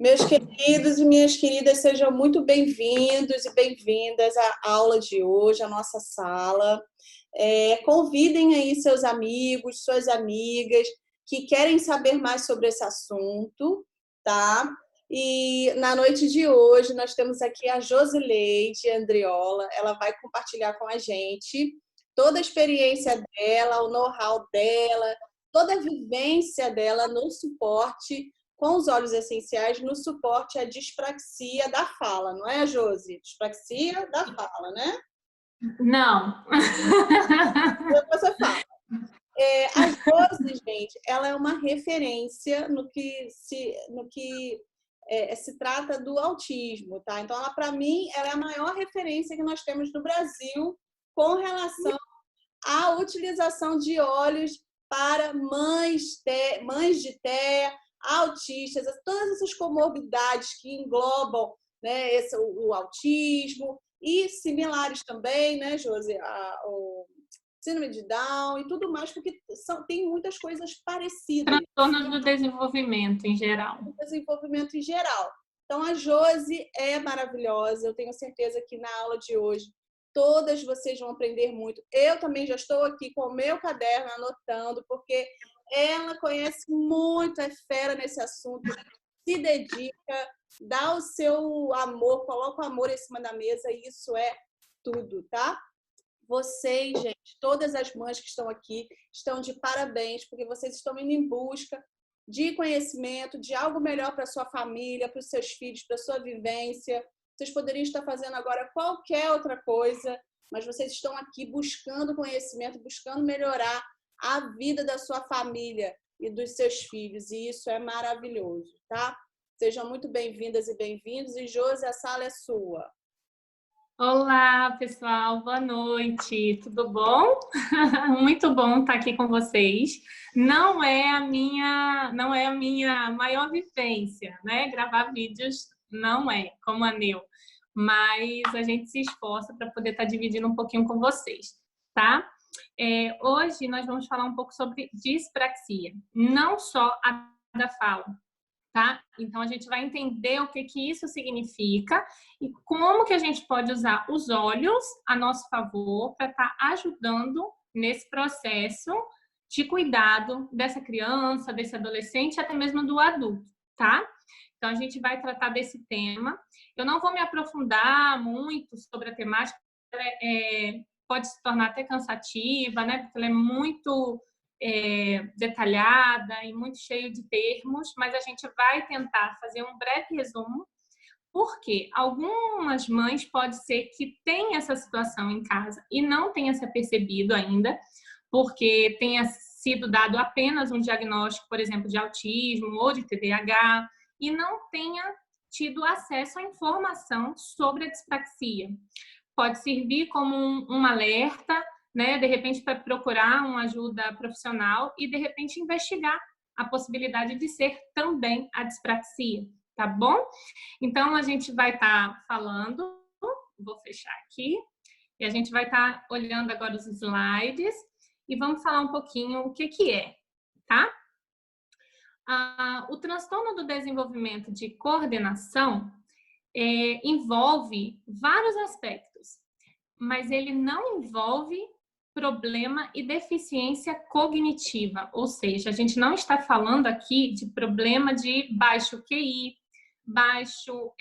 Meus queridos e minhas queridas, sejam muito bem-vindos e bem-vindas à aula de hoje, à nossa sala. Convidem aí seus amigos, suas amigas que querem saber mais sobre esse assunto, tá? E na noite de hoje nós temos aqui a Josileide Andriola, ela vai compartilhar com a gente toda a experiência dela, o know-how dela, toda a vivência dela no suporte com os óleos essenciais no suporte à dispraxia da fala, não é, Josi? Dispraxia da fala, né? Não. Depois você fala. A Josi, gente, ela é uma referência no que se trata do autismo, tá? Então, ela, para mim, ela é a maior referência que nós temos no Brasil com relação à utilização de óleos para mães de TEA, autistas, todas essas comorbidades que englobam, né, o autismo e similares também, né, Josi, o síndrome de Down e tudo mais, porque tem muitas coisas parecidas. Transtornos do desenvolvimento em geral. Desenvolvimento em geral. Então, a Josi é maravilhosa, eu tenho certeza que na aula de hoje todas vocês vão aprender muito. Eu também já estou aqui com o meu caderno anotando, porque ela conhece muito, é fera nesse assunto, se dedica, dá o seu amor, coloca o amor em cima da mesa e isso é tudo, tá? Vocês, gente, todas as mães que estão aqui estão de parabéns, porque vocês estão indo em busca de conhecimento, de algo melhor para sua família, para os seus filhos, para a sua vivência. Vocês poderiam estar fazendo agora qualquer outra coisa, mas vocês estão aqui buscando conhecimento, buscando melhorar a vida da sua família e dos seus filhos, e isso é maravilhoso, tá? Sejam muito bem-vindas e bem-vindos, e Josi, a sala é sua. Olá, pessoal, boa noite, tudo bom? Muito bom estar aqui com vocês. Não é a minha maior vivência, né? Gravar vídeos não é, como a Neu, mas a gente se esforça para poder estar dividindo um pouquinho com vocês, tá? Hoje nós vamos falar um pouco sobre dispraxia, não só a da fala, tá? Então, a gente vai entender o que isso significa e como que a gente pode usar os óleos a nosso favor para estar ajudando nesse processo de cuidado dessa criança, desse adolescente, até mesmo do adulto, tá? Então, a gente vai tratar desse tema. Eu não vou me aprofundar muito sobre a temática, pode se tornar até cansativa, né? Porque ela é muito detalhada e muito cheio de termos, mas a gente vai tentar fazer um breve resumo, porque algumas mães pode ser que tenham essa situação em casa e não tenha se percebido ainda, porque tenha sido dado apenas um diagnóstico, por exemplo, de autismo ou de TDAH, e não tenha tido acesso à informação sobre a dispraxia. Pode servir como um alerta, né? De repente, para procurar uma ajuda profissional e, de repente, investigar a possibilidade de ser também a dispraxia, tá bom? Então, a gente vai estar falando, vou fechar aqui, e a gente vai estar olhando agora os slides e vamos falar um pouquinho o que é, tá? O transtorno do desenvolvimento de coordenação envolve vários aspectos, mas ele não envolve problema e deficiência cognitiva, ou seja, a gente não está falando aqui de problema de baixo QI, baixo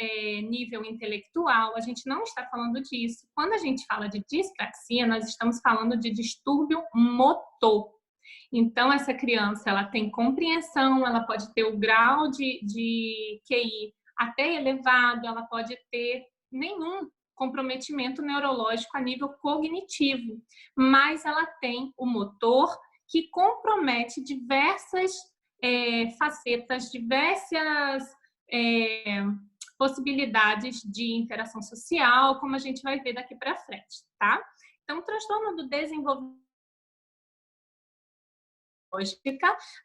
nível intelectual, a gente não está falando disso. Quando a gente fala de dispraxia, nós estamos falando de distúrbio motor. Então, essa criança, ela tem compreensão, ela pode ter o grau de QI até elevado, ela pode ter nenhum comprometimento neurológico a nível cognitivo, mas ela tem o motor que compromete diversas facetas, diversas possibilidades de interação social, como a gente vai ver daqui para frente, tá? Então, o transtorno do desenvolvimento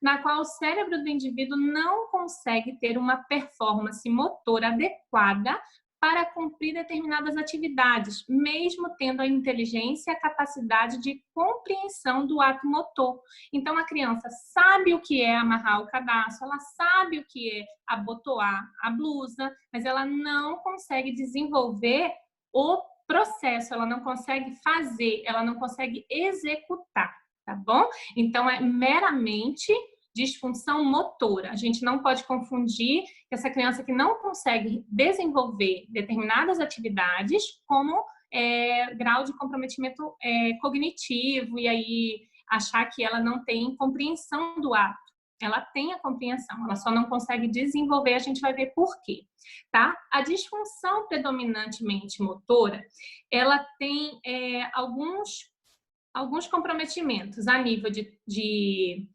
na qual o cérebro do indivíduo não consegue ter uma performance motora adequada para cumprir determinadas atividades, mesmo tendo a inteligência e a capacidade de compreensão do ato motor. Então, a criança sabe o que é amarrar o cadarço, ela sabe o que é abotoar a blusa, mas ela não consegue desenvolver o processo, ela não consegue fazer, ela não consegue executar, tá bom? Então, é meramente disfunção motora. A gente não pode confundir essa criança que não consegue desenvolver determinadas atividades como grau de comprometimento cognitivo e aí achar que ela não tem compreensão do ato. Ela tem a compreensão, ela só não consegue desenvolver, a gente vai ver por quê, tá? A disfunção predominantemente motora, ela tem alguns comprometimentos a nível de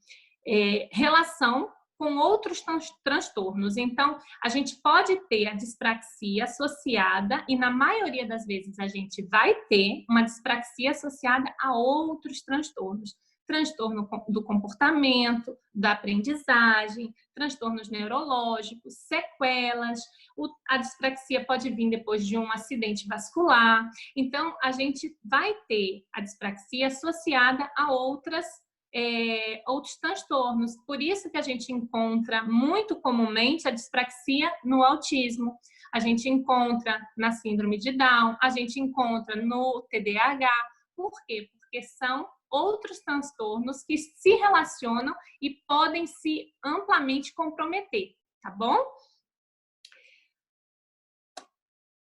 relação com outros transtornos. Então, a gente pode ter a dispraxia associada, e na maioria das vezes a gente vai ter uma dispraxia associada a outros transtornos. Transtorno do comportamento, da aprendizagem, transtornos neurológicos, sequelas. A dispraxia pode vir depois de um acidente vascular. Então, a gente vai ter a dispraxia associada a outros transtornos. Por isso que a gente encontra muito comumente a dispraxia no autismo, a gente encontra na síndrome de Down, a gente encontra no TDAH. Por quê? Porque são outros transtornos que se relacionam e podem se amplamente comprometer, tá bom?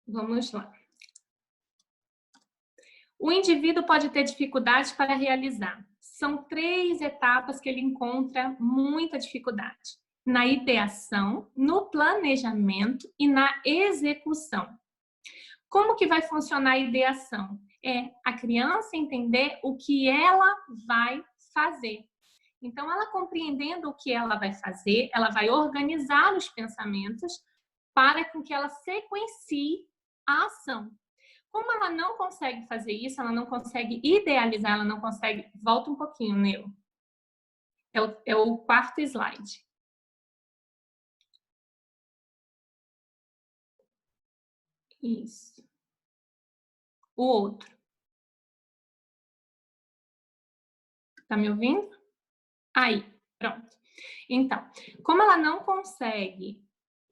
Vamos lá. O indivíduo pode ter dificuldade para realizar. São 3 etapas que ele encontra muita dificuldade: na ideação, no planejamento e na execução. Como que vai funcionar a ideação? É a criança entender o que ela vai fazer. Então, ela compreendendo o que ela vai fazer, ela vai organizar os pensamentos para que ela sequencie a ação. Como ela não consegue fazer isso, ela não consegue idealizar, ela não consegue... Volta um pouquinho, Neu. É o 4º slide. Isso. O outro. Tá me ouvindo? Aí, pronto. Então, como ela não consegue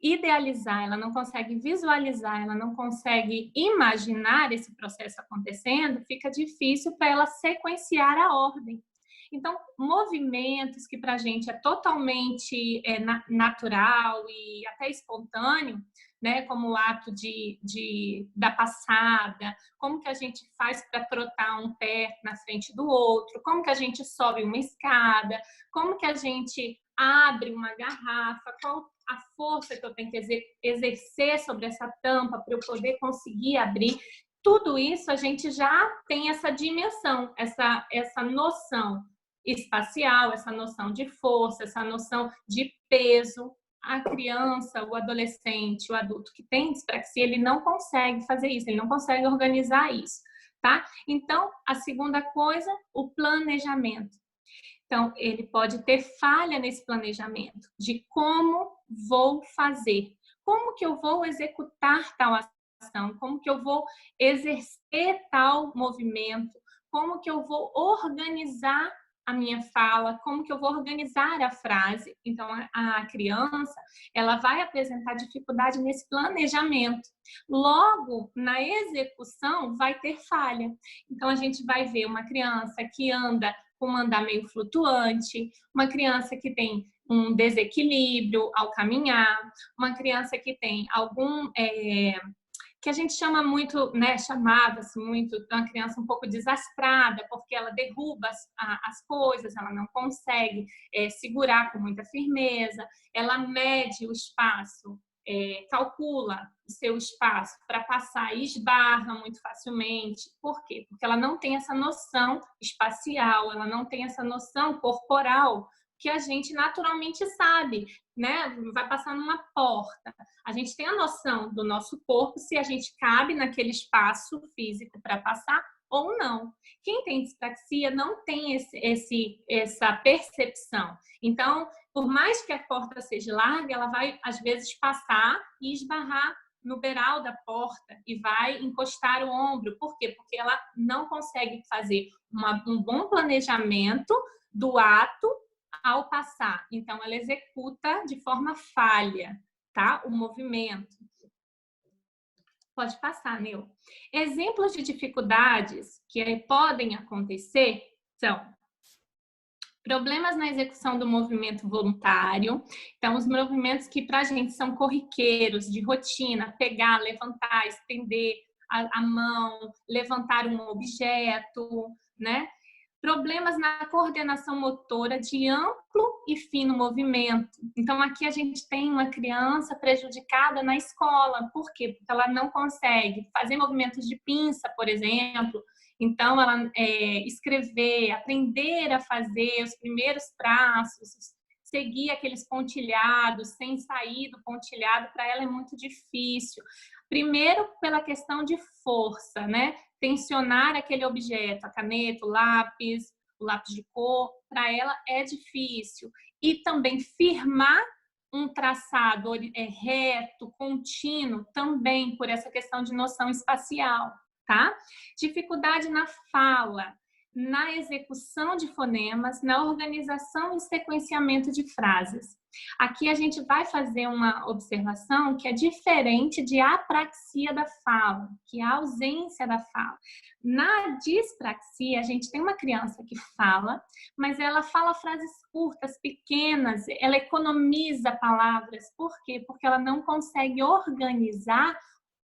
idealizar, ela não consegue visualizar, ela não consegue imaginar esse processo acontecendo, fica difícil para ela sequenciar a ordem. Então, movimentos que para a gente é totalmente natural e até espontâneo, né, como o ato da passada, como que a gente faz para trotar um pé na frente do outro, como que a gente sobe uma escada, como que a gente abre uma garrafa, qual a força que eu tenho que exercer sobre essa tampa para eu poder conseguir abrir. Tudo isso a gente já tem essa dimensão, essa noção espacial, essa noção de força, essa noção de peso. A criança, o adolescente, o adulto que tem dispraxia, ele não consegue fazer isso, ele não consegue organizar isso, tá? Então, a segunda coisa, o planejamento. Então, ele pode ter falha nesse planejamento de como vou fazer, como que eu vou executar tal ação, como que eu vou exercer tal movimento, como que eu vou organizar a minha fala, como que eu vou organizar a frase. Então, a criança, ela vai apresentar dificuldade nesse planejamento. Logo, na execução, vai ter falha. Então, a gente vai ver uma criança que anda com um andar meio flutuante, uma criança que tem um desequilíbrio ao caminhar, uma criança que tem algum... que a gente chama muito, né, chamava-se muito, uma criança um pouco desastrada, porque ela derruba as coisas, ela não consegue segurar com muita firmeza, ela mede o espaço, calcula o seu espaço para passar e esbarra muito facilmente. Por quê? Porque ela não tem essa noção espacial, ela não tem essa noção corporal que a gente naturalmente sabe, né? Vai passar numa porta. A gente tem a noção do nosso corpo, se a gente cabe naquele espaço físico para passar ou não. Quem tem dispraxia não tem essa percepção. Então, por mais que a porta seja larga, ela vai, às vezes, passar e esbarrar no beiral da porta e vai encostar o ombro. Por quê? Porque ela não consegue fazer um bom planejamento do ato ao passar. Então, ela executa de forma falha, tá? O movimento. Pode passar, Nil. Exemplos de dificuldades que podem acontecer são problemas na execução do movimento voluntário. Então, os movimentos que para a gente são corriqueiros, de rotina, pegar, levantar, estender a mão, levantar um objeto, né? Problemas na coordenação motora de amplo e fino movimento. Então, aqui a gente tem uma criança prejudicada na escola. Por quê? Porque ela não consegue fazer movimentos de pinça, por exemplo. Então, ela escrever, aprender a fazer os primeiros traços, seguir aqueles pontilhados, sem sair do pontilhado, para ela é muito difícil. Primeiro, pela questão de força, né? Tensionar aquele objeto, a caneta, o lápis de cor, para ela é difícil. E também firmar um traçado reto, contínuo, também por essa questão de noção espacial, tá? Dificuldade na fala, na execução de fonemas, na organização e sequenciamento de frases. Aqui a gente vai fazer uma observação que é diferente de apraxia da fala, que é a ausência da fala. Na dispraxia, a gente tem uma criança que fala, mas ela fala frases curtas, pequenas, ela economiza palavras. Por quê? Porque ela não consegue organizar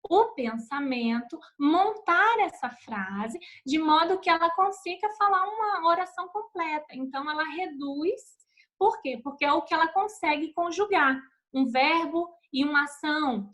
o pensamento, montar essa frase de modo que ela consiga falar uma oração completa. Então, ela reduz. Por quê? Porque é o que ela consegue conjugar. Um verbo e uma ação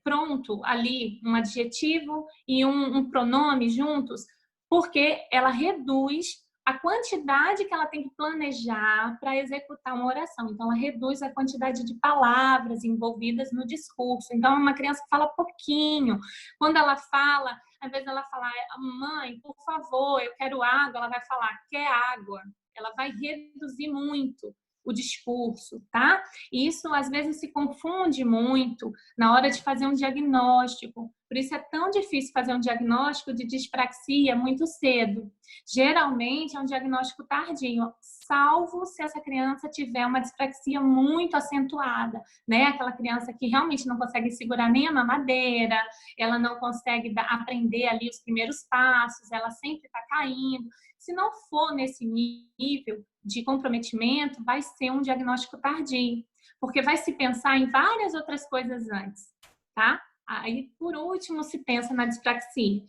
pronto ali, um adjetivo e um pronome juntos, porque ela reduz a quantidade que ela tem que planejar para executar uma oração. Então, ela reduz a quantidade de palavras envolvidas no discurso. Então, uma criança que fala pouquinho. Quando ela fala, às vezes ela fala, mãe, por favor, eu quero água. Ela vai falar, quer água. Ela vai reduzir muito o discurso, tá? E isso, às vezes, se confunde muito na hora de fazer um diagnóstico. Por isso é tão difícil fazer um diagnóstico de dispraxia muito cedo. Geralmente é um diagnóstico tardio, salvo se essa criança tiver uma dispraxia muito acentuada, né? Aquela criança que realmente não consegue segurar nem a mamadeira, ela não consegue aprender ali os primeiros passos, ela sempre está caindo. Se não for nesse nível de comprometimento, vai ser um diagnóstico tardio, porque vai se pensar em várias outras coisas antes, tá? Aí, por último, se pensa na dispraxia.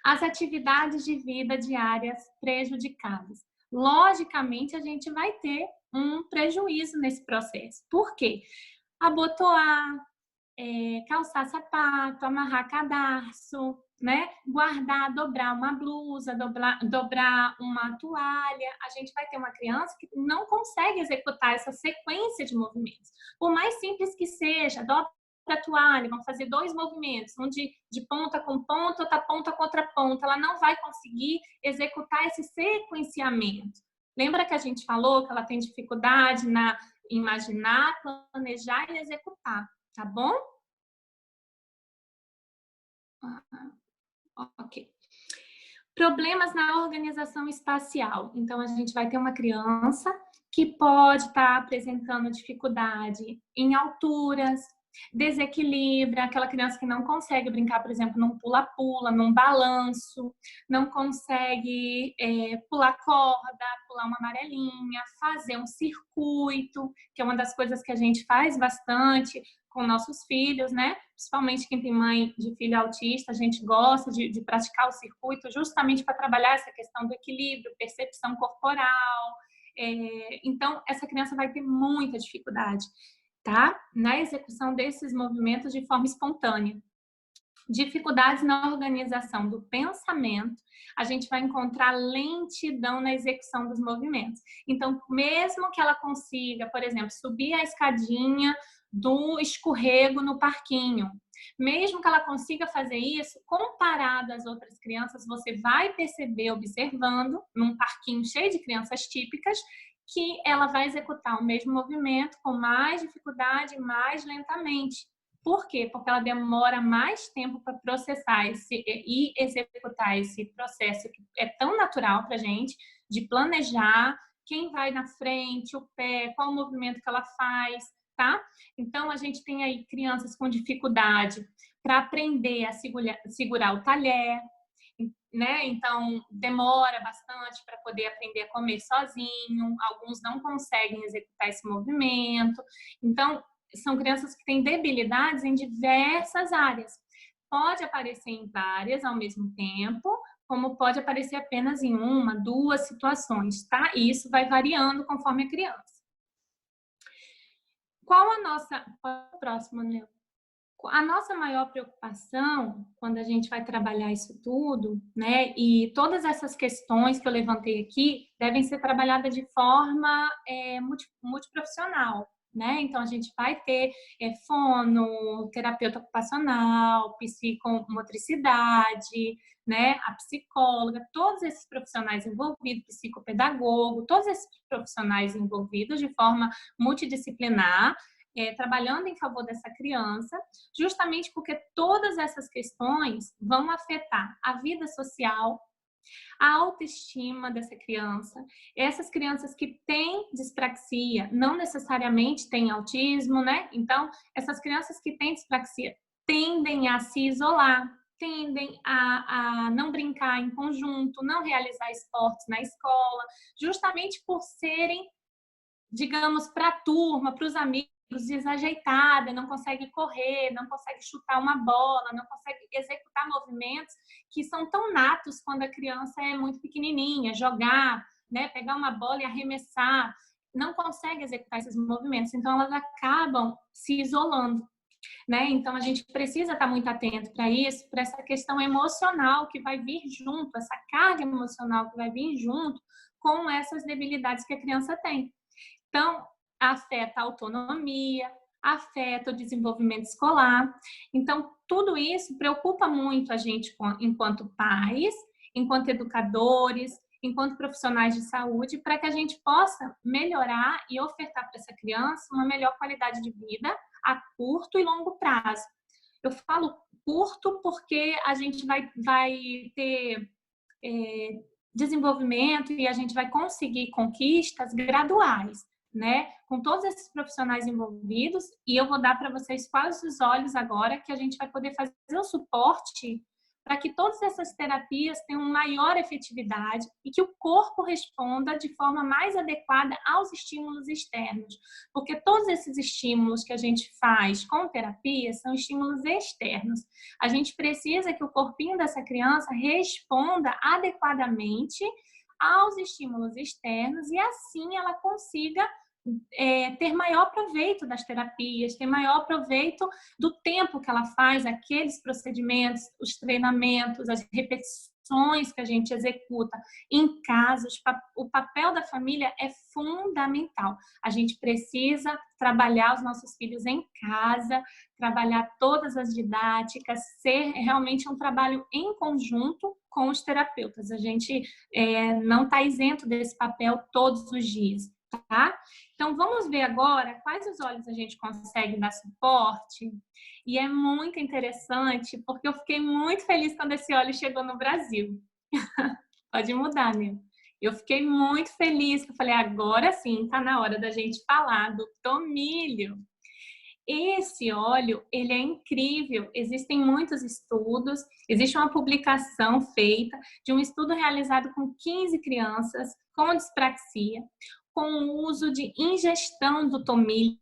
As atividades de vida diárias prejudicadas. Logicamente, a gente vai ter um prejuízo nesse processo. Por quê? Abotoar, calçar sapato, amarrar cadarço, né? Guardar, dobrar uma blusa, dobrar uma toalha. A gente vai ter uma criança que não consegue executar essa sequência de movimentos. Por mais simples que seja, dobra a toalha, vamos fazer 2 movimentos, um de ponta com ponta, outra ponta contra ponta. Ela não vai conseguir executar esse sequenciamento. Lembra que a gente falou que ela tem dificuldade na imaginar, planejar e executar, tá bom? Ok. Problemas na organização espacial. Então, a gente vai ter uma criança que pode estar apresentando dificuldade em alturas, desequilíbrio, aquela criança que não consegue brincar, por exemplo, num pula-pula, num balanço, não consegue pular corda, pular uma amarelinha, fazer um circuito, que é uma das coisas que a gente faz bastante com nossos filhos, né? Principalmente quem tem mãe de filho autista, a gente gosta de praticar o circuito justamente para trabalhar essa questão do equilíbrio, percepção corporal. Então, essa criança vai ter muita dificuldade, tá? Na execução desses movimentos de forma espontânea. Dificuldades na organização do pensamento, a gente vai encontrar lentidão na execução dos movimentos. Então, mesmo que ela consiga, por exemplo, subir a escadinha do escorrego no parquinho, mesmo que ela consiga fazer isso, comparado às outras crianças, você vai perceber, observando, num parquinho cheio de crianças típicas, que ela vai executar o mesmo movimento com mais dificuldade, mais lentamente, Por quê? Porque ela demora mais tempo para processar e executar esse processo que é tão natural para a gente, de planejar quem vai na frente, o pé, qual o movimento que ela faz, tá? Então, a gente tem aí crianças com dificuldade para aprender a segurar o talher, né? Então, demora bastante para poder aprender a comer sozinho, alguns não conseguem executar esse movimento. Então, são crianças que têm debilidades em diversas áreas. Pode aparecer em várias ao mesmo tempo, como pode aparecer apenas em uma, duas situações, tá? E isso vai variando conforme a criança. Qual a nossa... Próximo, Neu. A nossa maior preocupação, quando a gente vai trabalhar isso tudo, né, e todas essas questões que eu levantei aqui, devem ser trabalhadas de forma multiprofissional, né? Então, a gente vai ter fono, terapeuta ocupacional, psicomotricidade, né, a psicóloga, todos esses profissionais envolvidos, psicopedagogo, todos esses profissionais envolvidos de forma multidisciplinar, trabalhando em favor dessa criança, justamente porque todas essas questões vão afetar a vida social, a autoestima dessa criança. Essas crianças que têm dispraxia não necessariamente têm autismo, né? Então, essas crianças que têm dispraxia tendem a se isolar, tendem a não brincar em conjunto, não realizar esportes na escola, justamente por serem, digamos, para a turma, para os amigos, desajeitada, não consegue correr, não consegue chutar uma bola, não consegue executar movimentos que são tão natos quando a criança é muito pequenininha, jogar, né, pegar uma bola e arremessar, não consegue executar esses movimentos, então elas acabam se isolando, né? Então a gente precisa estar muito atento para isso, para essa questão emocional que vai vir junto, essa carga emocional que vai vir junto com essas debilidades que a criança tem. Então, afeta a autonomia, afeta o desenvolvimento escolar. Então, tudo isso preocupa muito a gente enquanto pais, enquanto educadores, enquanto profissionais de saúde, para que a gente possa melhorar e ofertar para essa criança uma melhor qualidade de vida a curto e longo prazo. Eu falo curto porque a gente vai ter desenvolvimento e a gente vai conseguir conquistas graduais, né? Com todos esses profissionais envolvidos, e eu vou dar para vocês quais os olhos agora que a gente vai poder fazer o suporte para que todas essas terapias tenham maior efetividade e que o corpo responda de forma mais adequada aos estímulos externos. Porque todos esses estímulos que a gente faz com terapia são estímulos externos. A gente precisa que o corpinho dessa criança responda adequadamente aos estímulos externos e assim ela consiga ter maior proveito das terapias, ter maior proveito do tempo que ela faz aqueles procedimentos, os treinamentos, as repetições que a gente executa em casa. O papel da família é fundamental. A gente precisa trabalhar os nossos filhos em casa, trabalhar todas as didáticas, ser realmente um trabalho em conjunto com os terapeutas. A gente não está isento desse papel todos os dias, tá? Então, vamos ver agora quais os olhos a gente consegue dar suporte. E é muito interessante, porque eu fiquei muito feliz quando esse óleo chegou no Brasil. Pode mudar, né? Eu fiquei muito feliz, que eu falei, agora sim, tá na hora da gente falar do tomilho. Esse óleo, ele é incrível, existem muitos estudos, existe uma publicação feita de um estudo realizado com 15 crianças com dispraxia, com o uso de ingestão do tomilho,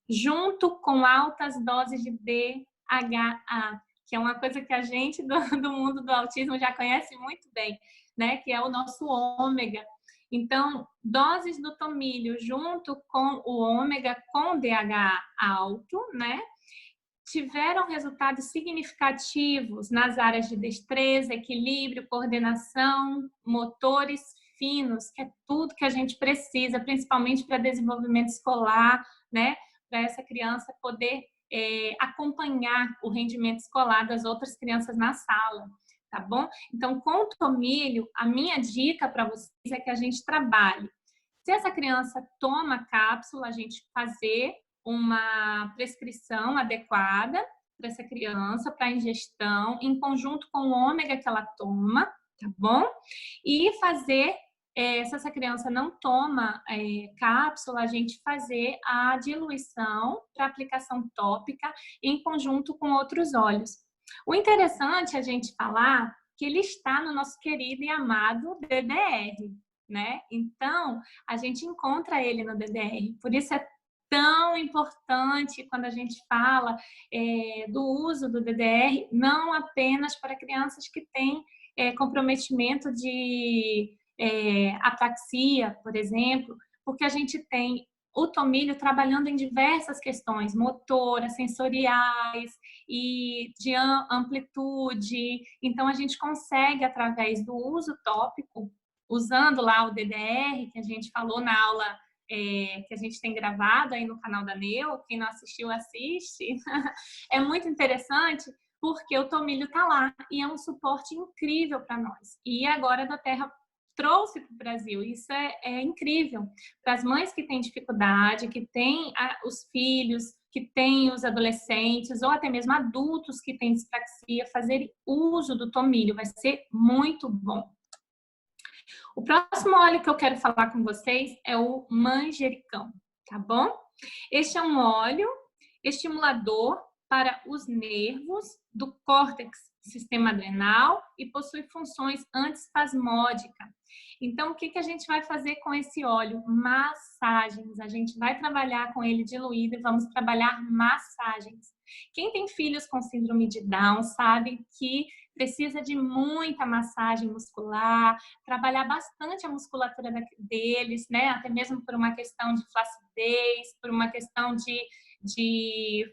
junto com altas doses de DHA, que é uma coisa que a gente do mundo do autismo já conhece muito bem, né? Que é o nosso ômega. Então, doses do tomilho junto com o ômega com DHA alto, né? Tiveram resultados significativos nas áreas de destreza, equilíbrio, coordenação, motores finos, que é tudo que a gente precisa, principalmente para desenvolvimento escolar, né? Para essa criança poder acompanhar o rendimento escolar das outras crianças na sala, tá bom? Então, com o tomilho, a minha dica para vocês é que a gente trabalhe. Se essa criança toma cápsula, a gente fazer uma prescrição adequada para essa criança, para a ingestão, em conjunto com o ômega que ela toma, tá bom? E fazer, se essa criança não toma cápsula, a gente fazer a diluição para aplicação tópica em conjunto com outros óleos. O interessante é a gente falar que ele está no nosso querido e amado DDR, né? Então, a gente encontra ele no DDR. Por isso é tão importante quando a gente fala do uso do DDR, não apenas para crianças que têm comprometimento de apraxia, por exemplo, porque a gente tem o tomilho trabalhando em diversas questões motoras, sensoriais e de amplitude. Então, a gente consegue, através do uso tópico, usando lá o DDR, que a gente falou na aula que a gente tem gravado aí no canal da Neu, quem não assistiu, assiste. É muito interessante porque o tomilho está lá e é um suporte incrível para nós. E agora a Doterra trouxe para o Brasil. Isso é incrível. Para as mães que têm dificuldade, que têm os filhos, que têm os adolescentes ou até mesmo adultos que têm dispraxia, fazer uso do tomilho vai ser muito bom. O próximo óleo que eu quero falar com vocês é o manjericão, tá bom? Este é um óleo estimulador para os nervos do córtex sistema adrenal e possui funções antiespasmódicas. Então, o que a gente vai fazer com esse óleo? Massagens. A gente vai trabalhar com ele diluído e vamos trabalhar massagens. Quem tem filhos com síndrome de Down sabe que precisa de muita massagem muscular, trabalhar bastante a musculatura deles, né? Até mesmo por uma questão de flacidez, por uma questão de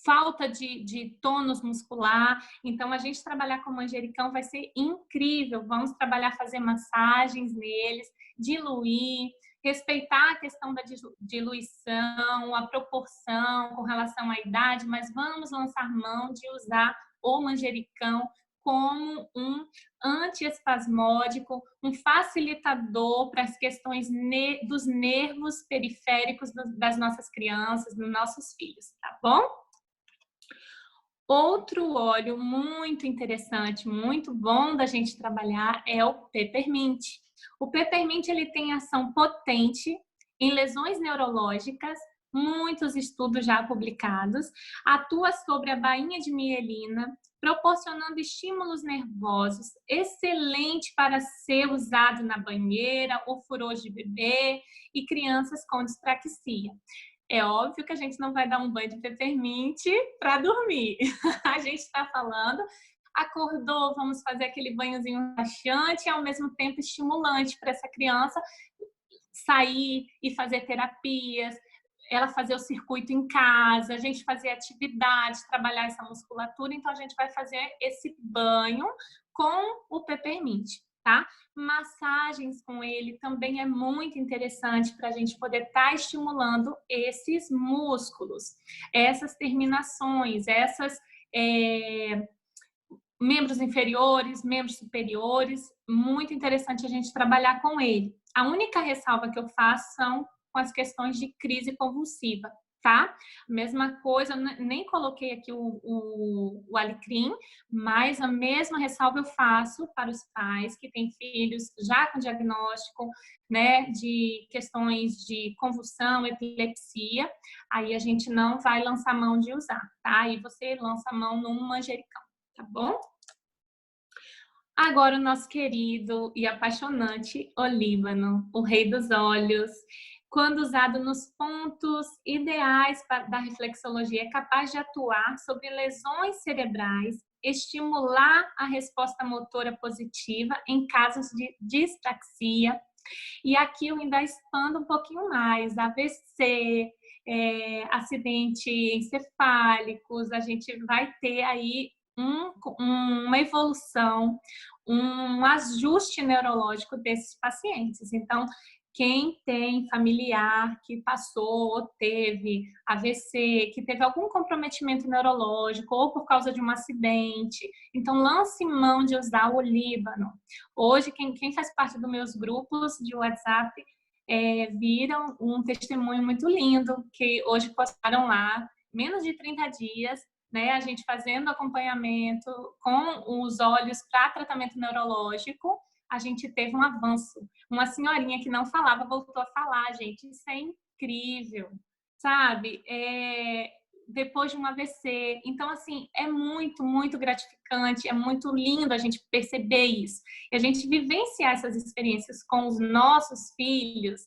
falta de tônus muscular. Então, a gente trabalhar com manjericão vai ser incrível. Vamos trabalhar, fazer massagens neles, diluir, respeitar a questão da diluição, a proporção com relação à idade, mas vamos lançar mão de usar o manjericão como um antiespasmódico, um facilitador para as questões dos nervos periféricos das nossas crianças, dos nossos filhos, tá bom? Outro óleo muito interessante, muito bom da gente trabalhar é o peppermint. O peppermint ele tem ação potente em lesões neurológicas, muitos estudos já publicados, atua sobre a bainha de mielina, proporcionando estímulos nervosos, excelente para ser usado na banheira ou furores de bebê e crianças com dispraxia. É óbvio que a gente não vai dar um banho de peppermint para dormir. A gente está falando, acordou, vamos fazer aquele banhozinho relaxante e ao mesmo tempo estimulante para essa criança sair e fazer terapias, ela fazer o circuito em casa, a gente fazer atividades, trabalhar essa musculatura. Então, a gente vai fazer esse banho com o peppermint, tá? Massagens com ele também é muito interessante para a gente poder estar estimulando esses músculos, essas terminações, essas membros inferiores, membros superiores. Muito interessante a gente trabalhar com ele. A única ressalva que eu faço são com as questões de crise convulsiva, tá? Mesma coisa, eu nem coloquei aqui o alecrim, mas a mesma ressalva eu faço para os pais que têm filhos já com diagnóstico, né, de questões de convulsão, epilepsia. Aí a gente não vai lançar mão de usar, tá? Aí você lança a mão num manjericão, tá bom? Agora o nosso querido e apaixonante olíbano, o rei dos olhos. Quando usado nos pontos ideais da reflexologia, é capaz de atuar sobre lesões cerebrais, estimular a resposta motora positiva em casos de dispraxia. E aqui eu ainda expando um pouquinho mais, AVC, acidente encefálicos, a gente vai ter aí uma evolução, um ajuste neurológico desses pacientes. Então, quem tem familiar que passou ou teve AVC, que teve algum comprometimento neurológico ou por causa de um acidente, então lance mão de usar o olíbano. Hoje, quem faz parte dos meus grupos de WhatsApp viram um testemunho muito lindo, que hoje postaram lá, menos de 30 dias, né, a gente fazendo acompanhamento com os olhos para tratamento neurológico, a gente teve um avanço. Uma senhorinha que não falava voltou a falar, gente, isso é incrível, sabe? Depois de um AVC. Então, assim, é muito, muito gratificante, é muito lindo a gente perceber isso. E a gente vivenciar essas experiências com os nossos filhos,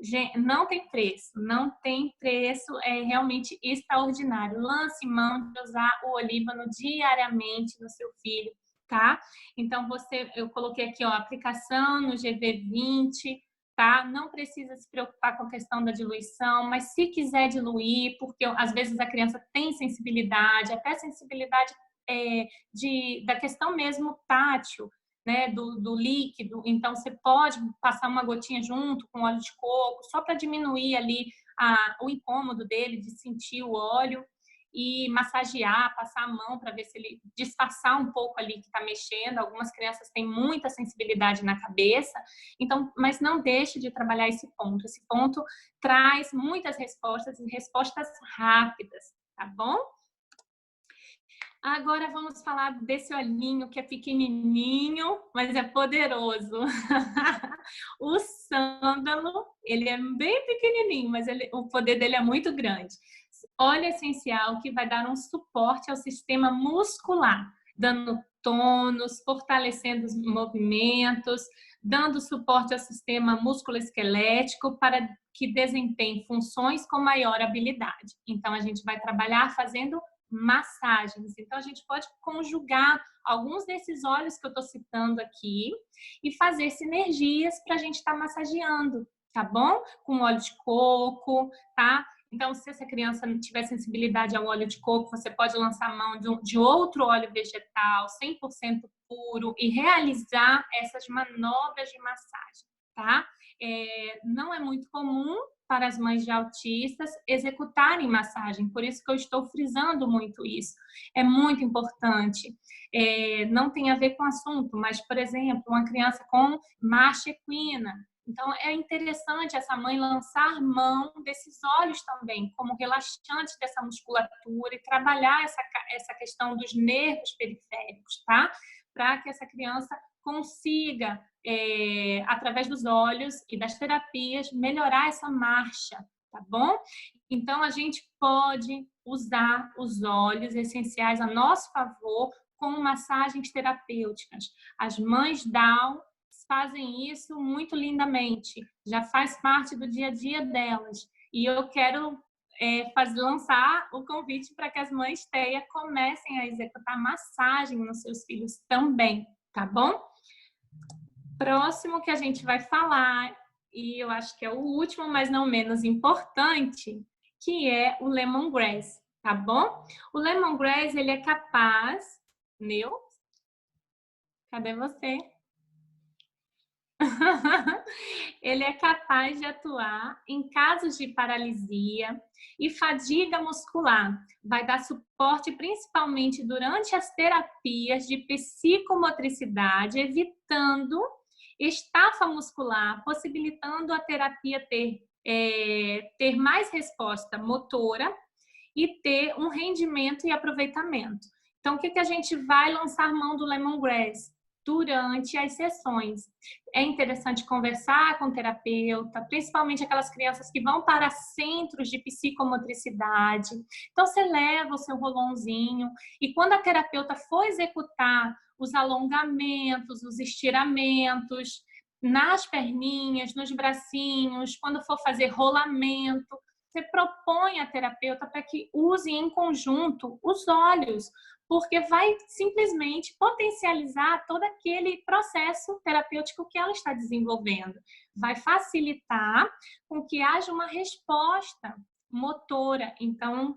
gente, não tem preço, não tem preço, é realmente extraordinário. Lance mão de usar o olíbano diariamente no seu filho, tá? Então, eu coloquei aqui, ó, aplicação no GV20, tá? Não precisa se preocupar com a questão da diluição, mas se quiser diluir, porque às vezes a criança tem sensibilidade, até sensibilidade da questão mesmo tátil, né, do líquido, então você pode passar uma gotinha junto com óleo de coco, só para diminuir ali o incômodo dele de sentir o óleo, e massagear, passar a mão para ver se ele disfarçar um pouco ali que está mexendo. Algumas crianças têm muita sensibilidade na cabeça, então, mas não deixe de trabalhar esse ponto. Esse ponto traz muitas respostas e respostas rápidas, tá bom? Agora vamos falar desse olhinho que é pequenininho, mas é poderoso. O sândalo, ele é bem pequenininho, mas o poder dele é muito grande. Óleo essencial que vai dar um suporte ao sistema muscular, dando tônus, fortalecendo os movimentos, dando suporte ao sistema musculoesquelético para que desempenhe funções com maior habilidade. Então, a gente vai trabalhar fazendo massagens. Então, a gente pode conjugar alguns desses óleos que eu estou citando aqui e fazer sinergias para a gente estar massageando, tá bom? Com óleo de coco, tá? Então, se essa criança não tiver sensibilidade ao óleo de coco, você pode lançar mão de outro óleo vegetal, 100% puro, e realizar essas manobras de massagem, tá? Não é muito comum para as mães de autistas executarem massagem, por isso que eu estou frisando muito isso. É muito importante. Não tem a ver com o assunto, mas, por exemplo, uma criança com marcha equina. Então, é interessante essa mãe lançar mão desses óleos também, como relaxante dessa musculatura e trabalhar essa questão dos nervos periféricos, tá? Para que essa criança consiga, através dos óleos e das terapias, melhorar essa marcha, tá bom? Então, a gente pode usar os óleos essenciais a nosso favor com massagens terapêuticas. As mães Down fazem isso muito lindamente, já faz parte do dia a dia delas. E eu quero lançar o convite para que as mães TEA comecem a executar massagem nos seus filhos também, tá bom? Próximo que a gente vai falar, e eu acho que é o último, mas não menos importante, que é o lemongrass, tá bom? O lemongrass, ele é capaz... Cadê você? Ele é capaz de atuar em casos de paralisia e fadiga muscular. Vai dar suporte principalmente durante as terapias de psicomotricidade, evitando estafa muscular, possibilitando a terapia ter mais resposta motora e ter um rendimento e aproveitamento. Então, o que a gente vai lançar mão do lemongrass? Durante as sessões. É interessante conversar com o terapeuta, principalmente aquelas crianças que vão para centros de psicomotricidade. Então, você leva o seu rolãozinho e quando a terapeuta for executar os alongamentos, os estiramentos nas perninhas, nos bracinhos, quando for fazer rolamento, você propõe à terapeuta para que use em conjunto os olhos, porque vai simplesmente potencializar todo aquele processo terapêutico que ela está desenvolvendo. Vai facilitar com que haja uma resposta motora. Então,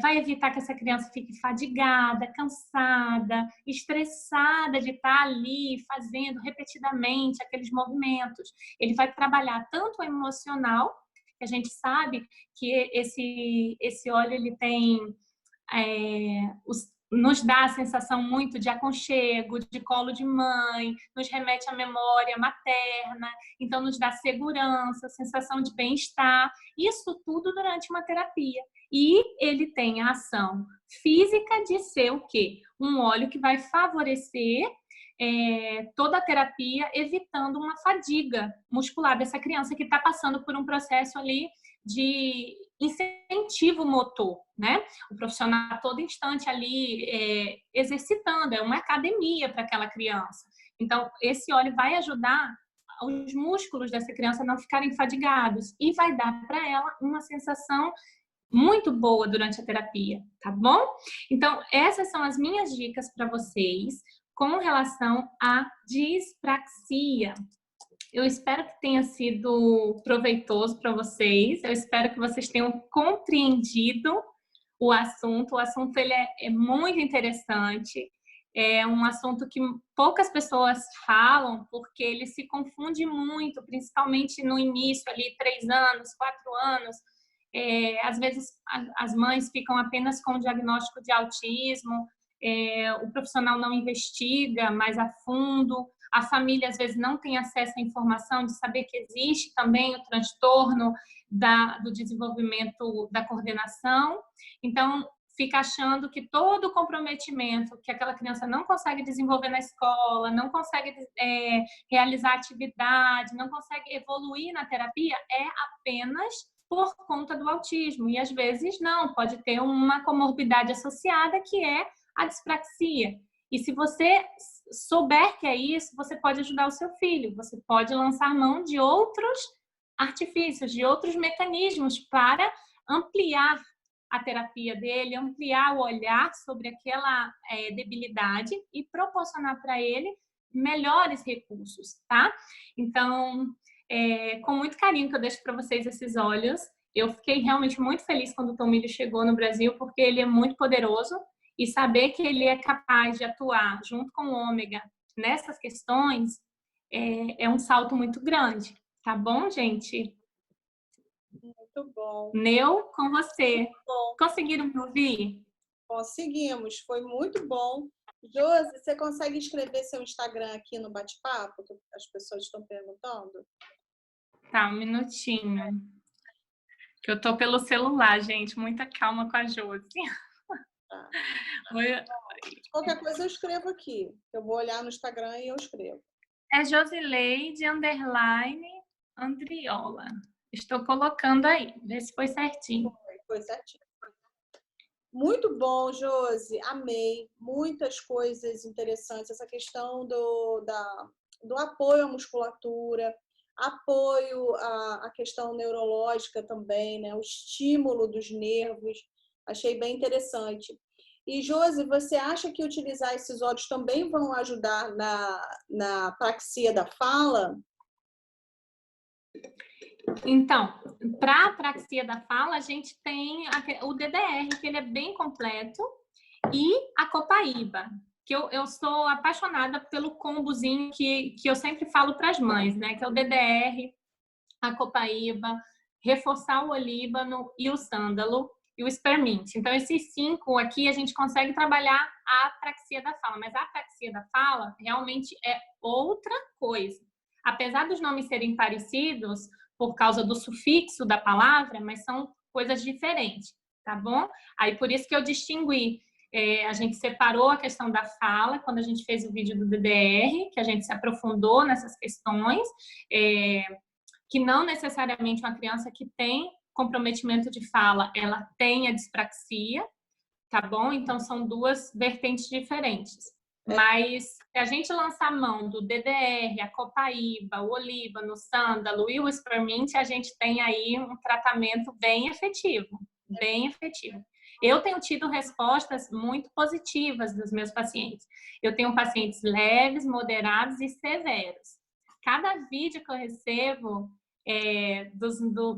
vai evitar que essa criança fique fadigada, cansada, estressada de estar ali fazendo repetidamente aqueles movimentos. Ele vai trabalhar tanto o emocional, que a gente sabe que esse óleo ele tem nos dá a sensação muito de aconchego, de colo de mãe, nos remete à memória materna, então nos dá segurança, sensação de bem-estar, isso tudo durante uma terapia. E ele tem a ação física de ser o quê? Um óleo que vai favorecer toda a terapia, evitando uma fadiga muscular dessa criança que está passando por um processo ali de incentivo motor, né? O profissional a todo instante ali exercitando, é uma academia para aquela criança. Então, esse óleo vai ajudar os músculos dessa criança a não ficarem fadigados e vai dar para ela uma sensação muito boa durante a terapia, tá bom? Então, essas são as minhas dicas para vocês com relação à dispraxia. Eu espero que tenha sido proveitoso para vocês. Eu espero que vocês tenham compreendido o assunto. O assunto ele é muito interessante. É um assunto que poucas pessoas falam, porque ele se confunde muito, principalmente no início, ali, 3 anos, 4 anos. Às vezes, as mães ficam apenas com o diagnóstico de autismo, o profissional não investiga mais a fundo, a família às vezes não tem acesso à informação de saber que existe também o transtorno do desenvolvimento da coordenação. Então, fica achando que todo o comprometimento que aquela criança não consegue desenvolver na escola, não consegue realizar atividade, não consegue evoluir na terapia, é apenas por conta do autismo. E às vezes não, pode ter uma comorbidade associada que é a dispraxia. E se você souber que é isso, você pode ajudar o seu filho, você pode lançar mão de outros artifícios, de outros mecanismos para ampliar a terapia dele, ampliar o olhar sobre aquela debilidade e proporcionar para ele melhores recursos, tá? Então, com muito carinho que eu deixo para vocês esses óleos. Eu fiquei realmente muito feliz quando o Tomilho chegou no Brasil, porque ele é muito poderoso e saber que ele é capaz de atuar junto com o ômega nessas questões é um salto muito grande, tá bom, gente? Muito bom. Neu, com você. Muito bom. Conseguiram me ouvir? Conseguimos, foi muito bom. Josi, você consegue escrever seu Instagram aqui no bate-papo? Que as pessoas estão perguntando. Tá, um minutinho. Que eu tô pelo celular, gente. Muita calma com a Josi. Tá. Oi. Qualquer coisa eu escrevo aqui. Eu vou olhar no Instagram e eu escrevo. É Josileide _Andriola. Estou colocando aí. Vê se foi certinho. Foi certinho. Muito bom, Josi. Amei. Muitas coisas interessantes. Essa questão do apoio à musculatura, apoio à questão neurológica também, né? O estímulo dos nervos. Achei bem interessante. E, Josi, você acha que utilizar esses óleos também vão ajudar na apraxia da fala? Então, para a apraxia da fala, a gente tem o DDR, que ele é bem completo, e a copaíba, que eu sou apaixonada pelo combozinho que eu sempre falo para as mães, né? Que é o DDR, a copaíba, reforçar o olíbano e o sândalo e o spearmint. Então, esses 5 aqui a gente consegue trabalhar a apraxia da fala, mas a apraxia da fala realmente é outra coisa. Apesar dos nomes serem parecidos por causa do sufixo da palavra, mas são coisas diferentes, tá bom? Aí, por isso que eu distingui. A gente separou a questão da fala quando a gente fez o vídeo do DDR, que a gente se aprofundou nessas questões, que não necessariamente uma criança que tem comprometimento de fala, ela tem a dispraxia, tá bom? Então, são 2 vertentes diferentes. Mas, se a gente lançar a mão do DDR, a copaíba, o olíbano, o sândalo e o spearmint, a gente tem aí um tratamento bem efetivo, bem efetivo. Eu tenho tido respostas muito positivas dos meus pacientes. Eu tenho pacientes leves, moderados e severos. Cada vídeo que eu recebo,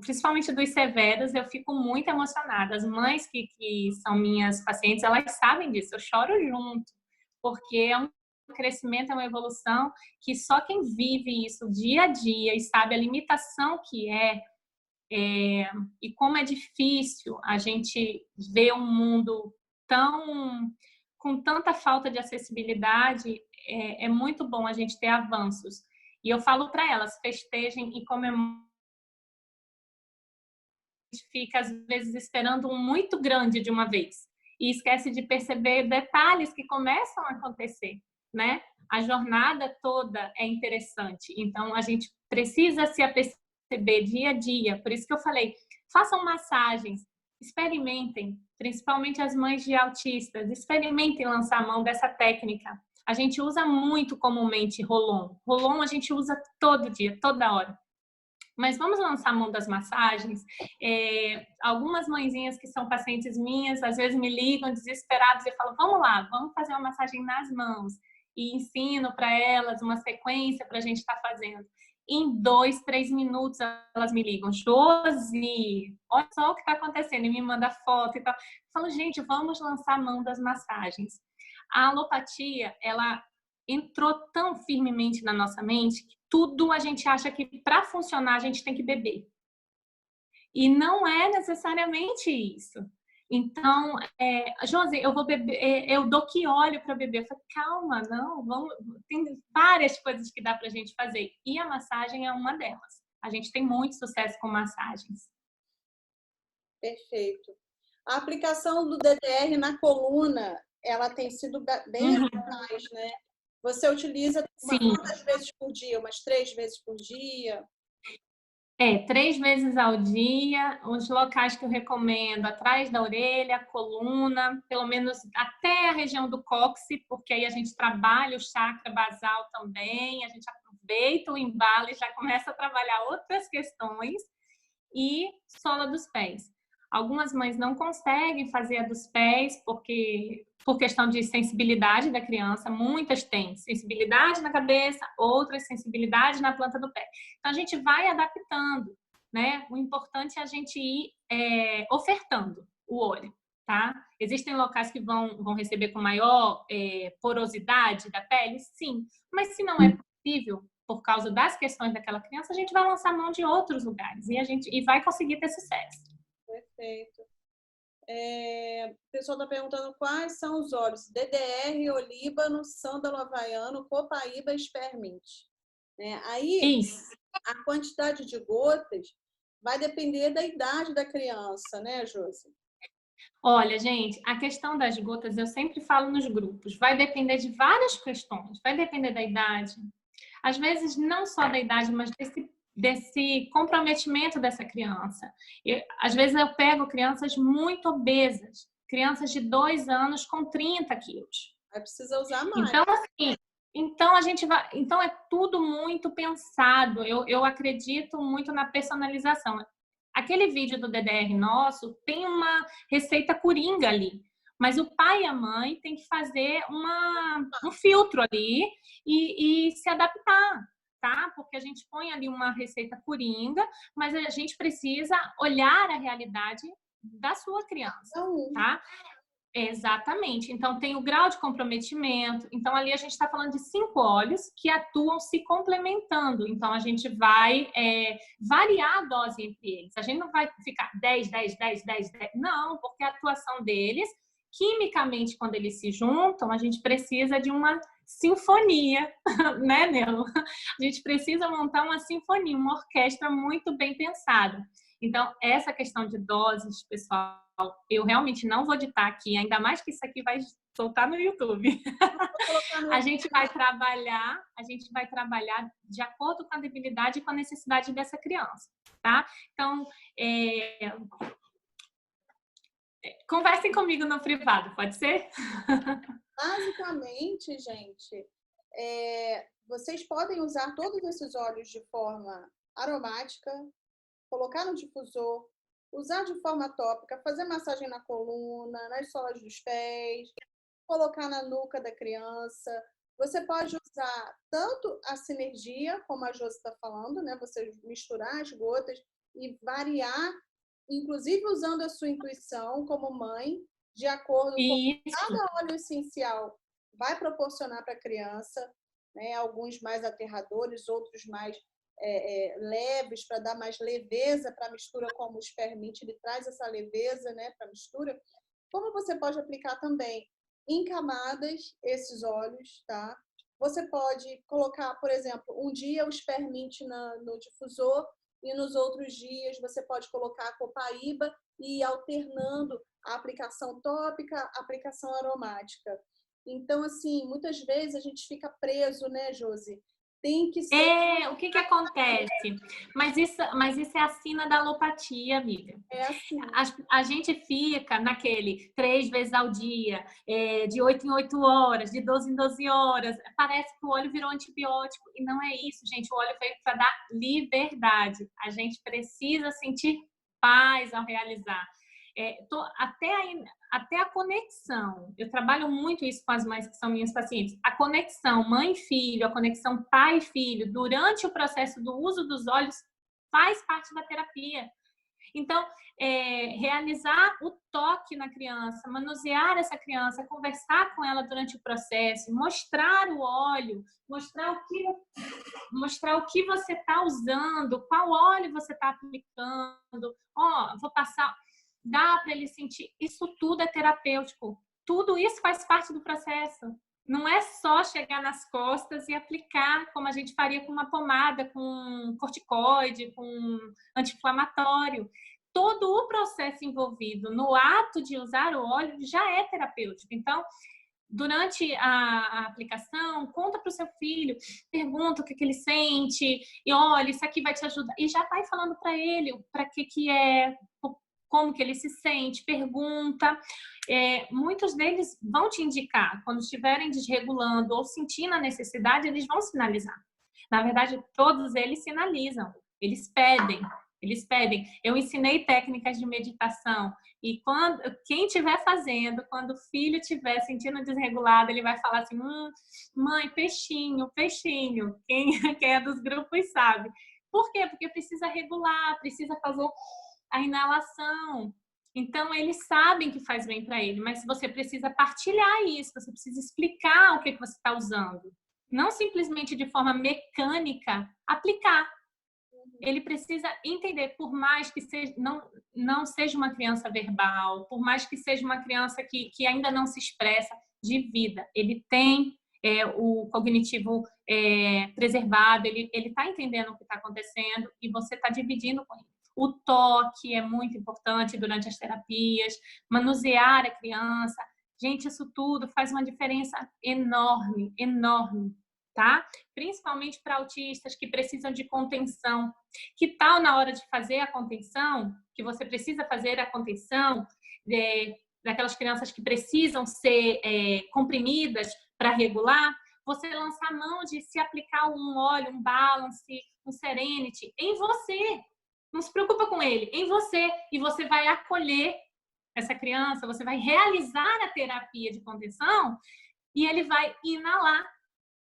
principalmente dos severos, eu fico muito emocionada. As mães que são minhas pacientes, elas sabem disso, eu choro junto, porque é um crescimento, é uma evolução que só quem vive isso dia a dia e sabe a limitação que e como é difícil a gente ver um mundo tão com tanta falta de acessibilidade, é muito bom a gente ter avanços. E eu falo para elas, festejem e comemorem. A gente fica, às vezes, esperando um muito grande de uma vez e esquece de perceber detalhes que começam a acontecer, né? A jornada toda é interessante, então a gente precisa se aperceber dia a dia. Por isso que eu falei, façam massagens, experimentem, principalmente as mães de autistas, experimentem lançar a mão dessa técnica. A gente usa muito comumente Rolon. Rolon a gente usa todo dia, toda hora. Mas vamos lançar a mão das massagens. Algumas mãezinhas que são pacientes minhas, às vezes me ligam desesperadas e falam, vamos lá, vamos fazer uma massagem nas mãos. E ensino para elas uma sequência para a gente estar fazendo. Em 2, 3 minutos elas me ligam, Josi, olha só o que está acontecendo, e me manda foto e tal. Eu falo, gente, vamos lançar a mão das massagens. A alopatia, ela entrou tão firmemente na nossa mente que tudo a gente acha que para funcionar a gente tem que beber. E não é necessariamente isso. Então, Josi, eu vou beber, eu dou que óleo para beber. Eu falo, calma, não, vamos, tem várias coisas que dá para a gente fazer. E a massagem é uma delas. A gente tem muito sucesso com massagens. Perfeito. A aplicação do DDR na coluna, ela tem sido bem eficaz, né? Você utiliza quantas vezes por dia? Umas 3 vezes por dia? 3 vezes ao dia. Os locais que eu recomendo, atrás da orelha, coluna, pelo menos até a região do cóccix, porque aí a gente trabalha o chakra basal também, a gente aproveita o embalo e já começa a trabalhar outras questões. E sola dos pés. Algumas mães não conseguem fazer a dos pés porque por questão de sensibilidade da criança, muitas têm sensibilidade na cabeça, outras sensibilidade na planta do pé. Então a gente vai adaptando, né? O importante é a gente ir ofertando o olho, tá? Existem locais que vão receber com maior porosidade da pele, sim, mas se não é possível por causa das questões daquela criança, a gente vai lançar mão de outros lugares e vai conseguir ter sucesso. Perfeito. O pessoal está perguntando quais são os óleos: DDR, Olíbano, Sândalo Havaiano, Copaíba e Spearmint. Aí, Isso. a quantidade de gotas vai depender da idade da criança, né, Josi? Olha, gente, a questão das gotas, eu sempre falo nos grupos, vai depender de várias questões. Vai depender da idade. Às vezes, não só da idade, mas desse comprometimento dessa criança. Às vezes, eu pego crianças muito obesas, crianças de 2 anos com 30 quilos. Aí precisa usar mais. Então, assim, então é tudo muito pensado. Eu acredito muito na personalização. Aquele vídeo do DDR nosso tem uma receita coringa ali, mas o pai e a mãe tem que fazer um filtro ali e se adaptar, tá? Porque a gente põe ali uma receita coringa, mas a gente precisa olhar a realidade da sua criança, tá? Exatamente. Então, tem o grau de comprometimento. Então, ali a gente está falando de 5 óleos que atuam se complementando. Então, a gente vai variar a dose entre eles. A gente não vai ficar 10, 10, 10, 10, 10. Não, porque a atuação deles, quimicamente, quando eles se juntam, a gente precisa de uma sinfonia, né, Nelo? A gente precisa montar uma sinfonia, uma orquestra muito bem pensada. Então, essa questão de doses, pessoal, eu realmente não vou ditar aqui, ainda mais que isso aqui vai soltar no YouTube. A gente vai trabalhar de acordo com a debilidade e com a necessidade dessa criança, tá? Então, conversem comigo no privado, pode ser? Basicamente, gente, vocês podem usar todos esses óleos de forma aromática, colocar no difusor, usar de forma tópica, fazer massagem na coluna, nas solas dos pés, colocar na nuca da criança. Você pode usar tanto a sinergia, como a Josi está falando, né? Você misturar as gotas e variar, inclusive usando a sua intuição como mãe, de acordo com cada óleo essencial vai proporcionar para a criança, né? Alguns mais aterradores, outros mais leves, para dar mais leveza para a mistura, como o Spearmint, ele traz essa leveza, né, para a mistura. Como você pode aplicar também em camadas esses óleos, tá? Você pode colocar, por exemplo, um dia o Spearmint no difusor e nos outros dias você pode colocar a copaíba e ir alternando a aplicação tópica, a aplicação aromática. Então, assim, muitas vezes a gente fica preso, né, Josi? Tem que ser... O que acontece? Mas isso é a sina da alopatia, amiga. É assim. A gente fica naquele 3 vezes ao dia, de 8 em 8 horas, de 12 em 12 horas. Parece que o óleo virou antibiótico. E não é isso, gente. O óleo veio para dar liberdade. A gente precisa sentir paz ao realizar. Até a conexão. Eu trabalho muito isso com as mães que são minhas pacientes. A conexão mãe-filho, a conexão pai-filho, durante o processo do uso dos óleos, faz parte da terapia. Então, realizar o toque na criança, manusear essa criança, conversar com ela durante o processo, mostrar o óleo, mostrar o que você está usando, qual óleo você está aplicando. Vou passar... Dá para ele sentir. Isso tudo é terapêutico. Tudo isso faz parte do processo. Não é só chegar nas costas e aplicar como a gente faria com uma pomada, com corticoide, com anti-inflamatório. Todo o processo envolvido no ato de usar o óleo já é terapêutico. Então, durante a aplicação, conta para o seu filho, pergunta o que ele sente, e olha, isso aqui vai te ajudar. E já vai falando para ele para que é, como que ele se sente, pergunta. Muitos deles vão te indicar, quando estiverem desregulando ou sentindo a necessidade, eles vão sinalizar. Na verdade, todos eles sinalizam, eles pedem. Eu ensinei técnicas de meditação e quem estiver fazendo, quando o filho estiver sentindo desregulado, ele vai falar assim, mãe, peixinho. Quem é dos grupos sabe. Por quê? Porque precisa regular, precisa fazer a inalação. Então, eles sabem que faz bem para ele, mas você precisa partilhar isso, você precisa explicar o que você está usando. Não simplesmente de forma mecânica aplicar. Ele precisa entender, por mais que seja, não seja uma criança verbal, por mais que seja uma criança que ainda não se expressa, de vida. Ele tem o cognitivo preservado, ele está entendendo o que está acontecendo e você está dividindo com ele. O toque é muito importante durante as terapias, manusear a criança. Gente, isso tudo faz uma diferença enorme, enorme, tá? Principalmente para autistas que precisam de contenção. Que tal na hora de fazer a contenção, que você precisa fazer a contenção daquelas crianças que precisam ser comprimidas para regular, você lançar a mão de se aplicar um óleo, um balance, um serenity em você. Não se preocupa com ele, em você. E você vai acolher essa criança, você vai realizar a terapia de contenção e ele vai inalar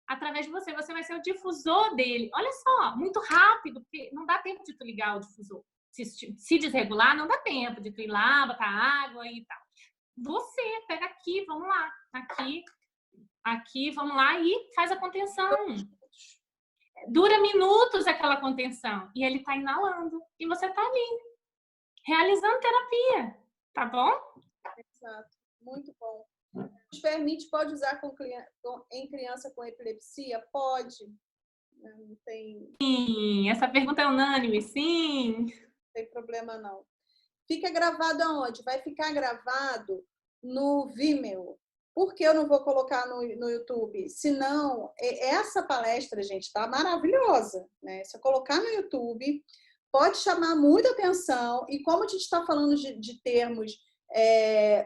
através de você. Você vai ser o difusor dele. Olha só, muito rápido, porque não dá tempo de tu ligar o difusor. Se desregular, não dá tempo de tu ir lá, botar água e tal. Você pega aqui, vamos lá. Aqui, vamos lá e faz a contenção. Dura minutos aquela contenção e ele está inalando e você está ali realizando terapia, tá bom? Exato, muito bom. O Spearmint pode usar em criança com epilepsia? Pode. Não tem... Sim, essa pergunta é unânime, sim. Não tem problema não. Fica gravado aonde? Vai ficar gravado no Vimeo. Por que eu não vou colocar no YouTube? Senão, essa palestra, gente, tá maravilhosa, né? Se eu colocar no YouTube, pode chamar muita atenção. E como a gente está falando de termos,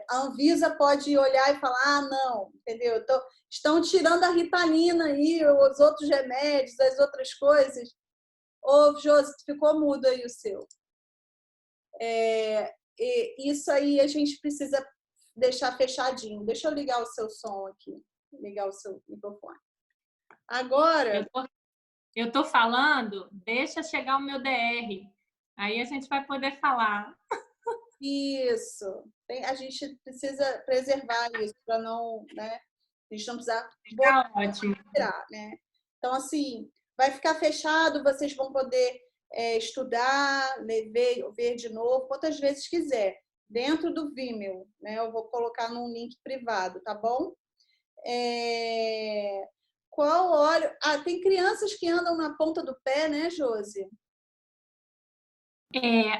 a Anvisa pode olhar e falar, não, entendeu? Estão tirando a Ritalina aí, os outros remédios, as outras coisas. Ô, Josi, ficou mudo aí o seu. Isso aí a gente precisa deixar fechadinho. Deixa eu ligar o seu som aqui. Ligar o seu microfone. Agora... Eu tô falando, deixa chegar o meu DR. Aí a gente vai poder falar. Isso. A gente precisa preservar isso para não, né? A gente não precisar... Tá ótimo. Tirar, né? Então, assim, vai ficar fechado, vocês vão poder estudar, ver de novo, quantas vezes quiser. dentro do Vimeo, né? Eu vou colocar num link privado, tá bom? Qual óleo? Ah, tem crianças que andam na ponta do pé, né, Josi?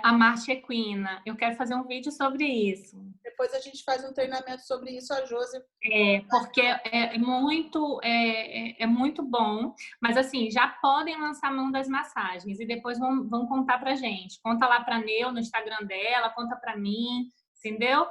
A Marcha Equina. Eu quero fazer um vídeo sobre isso. Depois a gente faz um treinamento sobre isso, a Josi. Porque é muito bom, mas assim, já podem lançar mão das massagens e depois vão contar pra gente. Conta lá pra Neu no Instagram dela, conta pra mim, entendeu?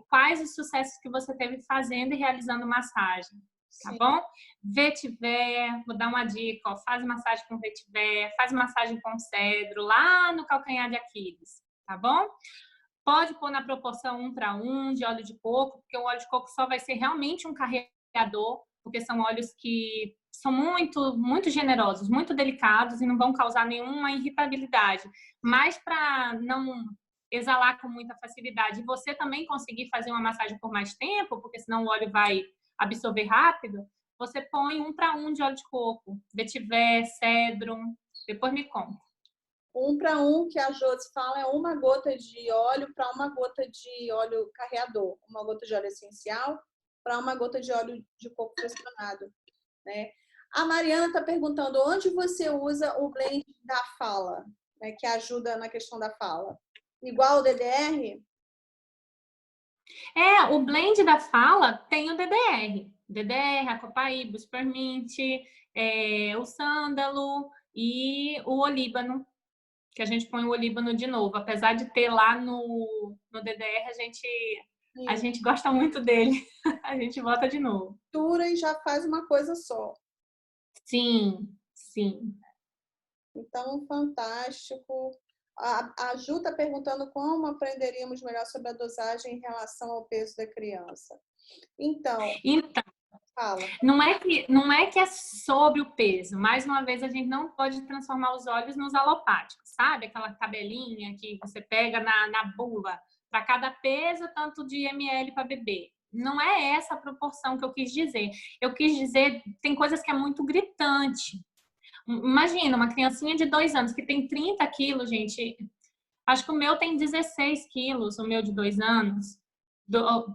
Quais os sucessos que você teve fazendo e realizando massagem, tá Sim. bom? Vetiver, vou dar uma dica, ó, faz massagem com vetiver, faz massagem com cedro lá no calcanhar de Aquiles, tá bom? Pode pôr na proporção 1:1 de óleo de coco, porque o óleo de coco só vai ser realmente um carregador, porque são óleos que são muito, muito generosos, muito delicados e não vão causar nenhuma irritabilidade. Mas para não exalar com muita facilidade e você também conseguir fazer uma massagem por mais tempo, porque senão o óleo vai absorver rápido, você põe 1:1 de óleo de coco, vetiver, cedro, depois me conta. 1:1 que a Josi fala é uma gota de óleo para uma gota de óleo carreador, uma gota de óleo essencial para uma gota de óleo de coco pressionado, né? A Mariana está perguntando onde você usa o blend da fala, né, que ajuda na questão da fala. Igual o DDR? O blend da fala tem o DDR. DDR, a Copaíba, o Spearmint, o sândalo e o olíbano, que a gente põe o olíbano de novo. Apesar de ter lá no DDR, a gente gosta muito dele. A gente bota de novo. Mistura e já faz uma coisa só. Sim, sim. Então, fantástico. A Ju está perguntando como aprenderíamos melhor sobre a dosagem em relação ao peso da criança. Então, fala. Não é que é sobre o peso. Mais uma vez, a gente não pode transformar os óleos nos alopáticos, sabe? Aquela tabelinha que você pega na bula. Para cada peso, tanto de ml para beber. Não é essa a proporção que eu quis dizer. Eu quis dizer, tem coisas que é muito gritante. Imagina, uma criancinha de 2 anos que tem 30 quilos, gente. Acho que o meu tem 16 quilos, o meu de 2 anos.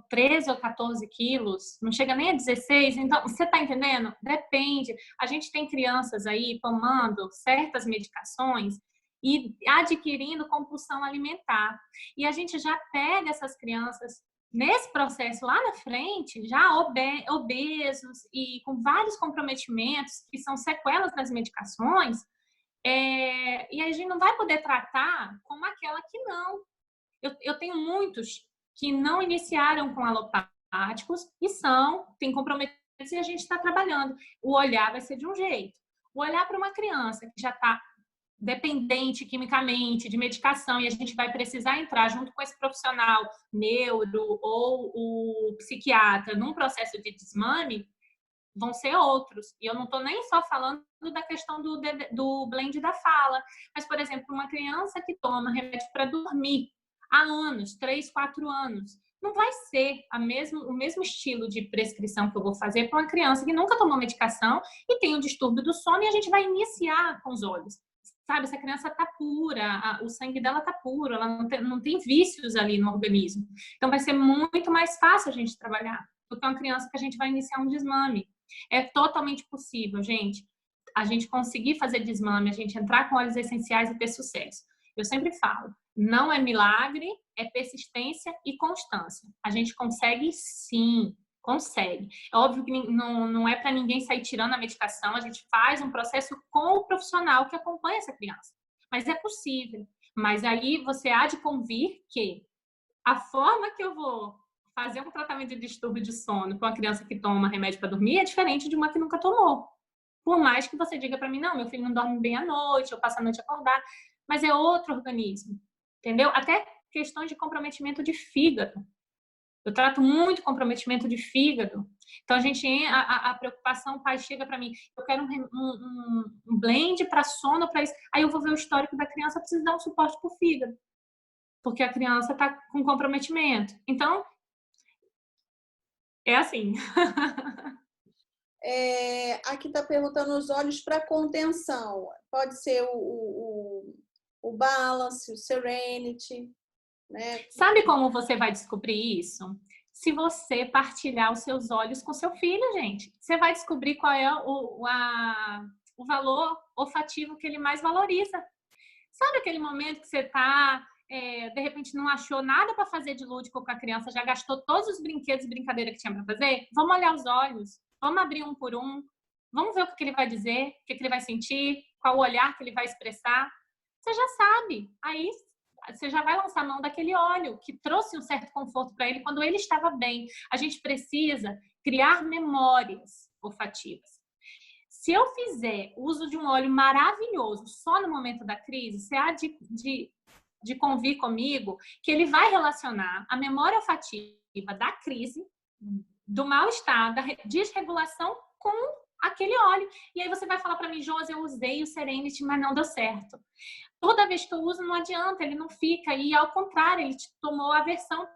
13 ou 14 quilos, não chega nem a 16. Então, você tá entendendo? Depende. A gente tem crianças aí tomando certas medicações e adquirindo compulsão alimentar. E a gente já pega essas crianças nesse processo lá na frente, já obesos e com vários comprometimentos, que são sequelas das medicações, e a gente não vai poder tratar como aquela que não. Eu tenho muitos que não iniciaram com alopáticos e tem comprometidos e a gente está trabalhando. O olhar vai ser de um jeito. O olhar para uma criança que já está dependente quimicamente de medicação e a gente vai precisar entrar junto com esse profissional neuro ou o psiquiatra num processo de desmame, vão ser outros. E eu não estou nem só falando da questão do blend da fala, mas, por exemplo, uma criança que toma remédio para dormir há anos, 3, 4 anos, não vai ser o mesmo estilo de prescrição que eu vou fazer para uma criança que nunca tomou medicação e tem um distúrbio do sono e a gente vai iniciar com os olhos. Sabe, essa criança está pura, o sangue dela está puro, ela não tem vícios ali no organismo. Então, vai ser muito mais fácil a gente trabalhar do que uma criança que a gente vai iniciar um desmame. É totalmente possível, gente, a gente conseguir fazer desmame, a gente entrar com óleos essenciais e ter sucesso. Eu sempre falo, não é milagre, é persistência e constância. A gente consegue sim, consegue. É óbvio que não é para ninguém sair tirando a medicação, a gente faz um processo com o profissional que acompanha essa criança. Mas é possível. Mas aí você há de convir que a forma que eu vou fazer um tratamento de distúrbio de sono com uma criança que toma remédio para dormir é diferente de uma que nunca tomou. Por mais que você diga para mim, não, meu filho não dorme bem à noite, eu passo a noite acordado, mas é outro organismo, entendeu? Até questões de comprometimento de fígado. Eu trato muito comprometimento de fígado. Então, a preocupação, o pai chega para mim, eu quero um blend para sono, para isso. Aí eu vou ver o histórico da criança, eu preciso dar um suporte para o fígado. Porque a criança está com comprometimento. Então, é assim. Aqui está perguntando os olhos para contenção. Pode ser o Balance, o Serenity. né? Sabe como você vai descobrir isso? Se você partilhar os seus olhos com seu filho, gente. Você vai descobrir qual é o valor olfativo que ele mais valoriza. Sabe aquele momento que você está, de repente, não achou nada para fazer de lúdico com a criança, já gastou todos os brinquedos e brincadeira que tinha para fazer? Vamos olhar os olhos, vamos abrir um por um, vamos ver o que ele vai dizer, o que ele vai sentir, qual o olhar que ele vai expressar. Você já sabe. Aí você já vai lançar a mão daquele óleo que trouxe um certo conforto para ele quando ele estava bem. A gente precisa criar memórias olfativas. Se eu fizer uso de um óleo maravilhoso só no momento da crise, você há de convir comigo que ele vai relacionar a memória olfativa da crise, do mal-estar, da desregulação com aquele óleo. E aí você vai falar para mim, Josi, eu usei o Serenity, mas não deu certo. Toda vez que eu uso, não adianta, ele não fica. E ao contrário, ele te tomou aversão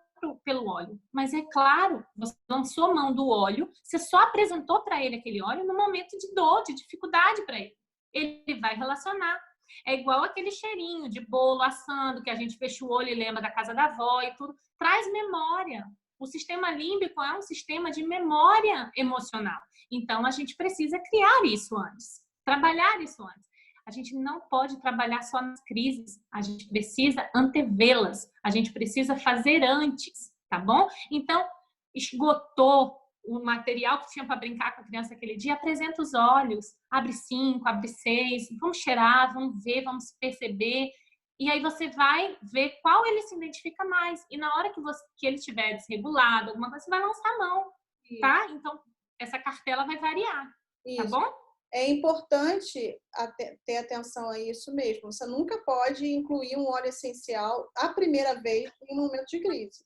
pelo óleo. Mas é claro, você lançou a mão do óleo, você só apresentou para ele aquele óleo no momento de dor, de dificuldade para ele. Ele vai relacionar. É igual aquele cheirinho de bolo assando, que a gente fecha o olho e lembra da casa da avó e tudo. Traz memória. O sistema límbico é um sistema de memória emocional. Então, a gente precisa criar isso antes, trabalhar isso antes. A gente não pode trabalhar só nas crises, a gente precisa antevê-las, a gente precisa fazer antes, tá bom? Então, esgotou o material que tinha para brincar com a criança aquele dia, apresenta os olhos, abre 5, abre 6, vamos cheirar, vamos ver, vamos perceber, e aí você vai ver qual ele se identifica mais, e na hora que ele estiver desregulado, alguma coisa, você vai lançar a mão, tá? Então, essa cartela vai variar, tá bom? É importante ter atenção a isso mesmo. Você nunca pode incluir um óleo essencial a primeira vez em um momento de crise.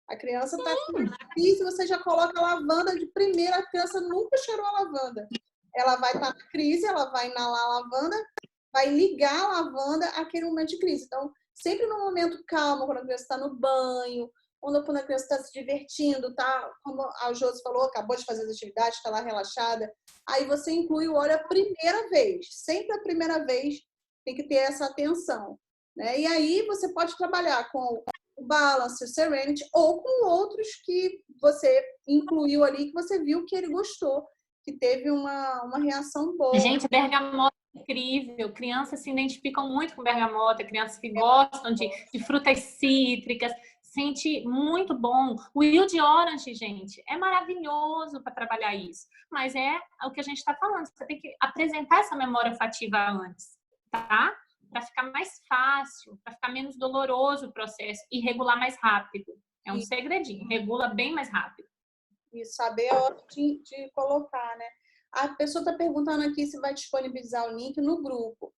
A criança está com crise, você já coloca a lavanda de primeira, a criança nunca cheirou a lavanda. Ela vai estar na crise, ela vai inalar a lavanda, vai ligar a lavanda àquele momento de crise. Então, sempre no momento calmo, quando a criança está no banho, quando a criança está se divertindo, tá? Como a Josi falou, acabou de fazer as atividades, está lá relaxada. Aí você inclui o óleo a primeira vez. Sempre a primeira vez tem que ter essa atenção, né? E aí você pode trabalhar com o Balance, o Serenity, ou com outros que você incluiu ali, que você viu que ele gostou, que teve uma reação boa. Gente, bergamota é incrível. Crianças se identificam muito com bergamota, crianças que gostam de frutas cítricas. Sente muito bom. O Wild Orange, gente, é maravilhoso para trabalhar isso. Mas é o que a gente está falando. Você tem que apresentar essa memória olfativa antes, tá? Para ficar mais fácil, para ficar menos doloroso o processo e regular mais rápido. É um segredinho. Regula bem mais rápido. E saber a hora de colocar, né? A pessoa está perguntando aqui se vai disponibilizar o link no grupo.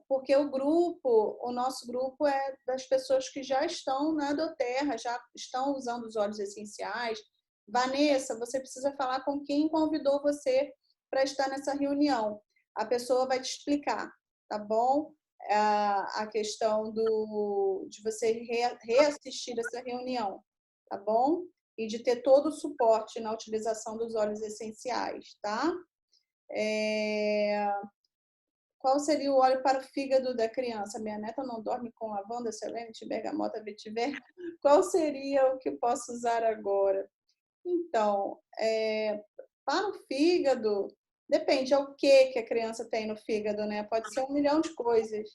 Porque o nosso grupo é das pessoas que já estão na doTERRA, já estão usando os óleos essenciais. Vanessa, você precisa falar com quem convidou você para estar nessa reunião. A pessoa vai te explicar, tá bom? A questão de você reassistir essa reunião, tá bom? E de ter todo o suporte na utilização dos óleos essenciais, tá? Qual seria o óleo para o fígado da criança? Minha neta não dorme com lavanda, serenity, bergamota, vetiver. Qual seria o que eu posso usar agora? Então, para o fígado, depende ao que a criança tem no fígado, né? Pode ser 1 milhão de coisas.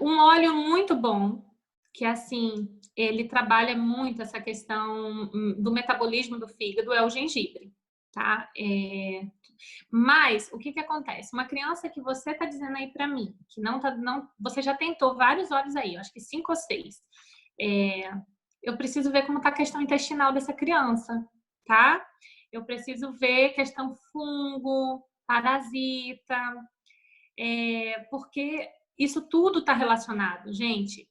Um óleo muito bom, que assim, ele trabalha muito essa questão do metabolismo do fígado, é o gengibre, tá? Mas o que acontece? Uma criança que você está dizendo aí para mim, que você já tentou vários óleos aí, eu acho que 5 ou 6. Eu preciso ver como está a questão intestinal dessa criança, tá? Eu preciso ver questão fungo, parasita, porque isso tudo está relacionado, gente.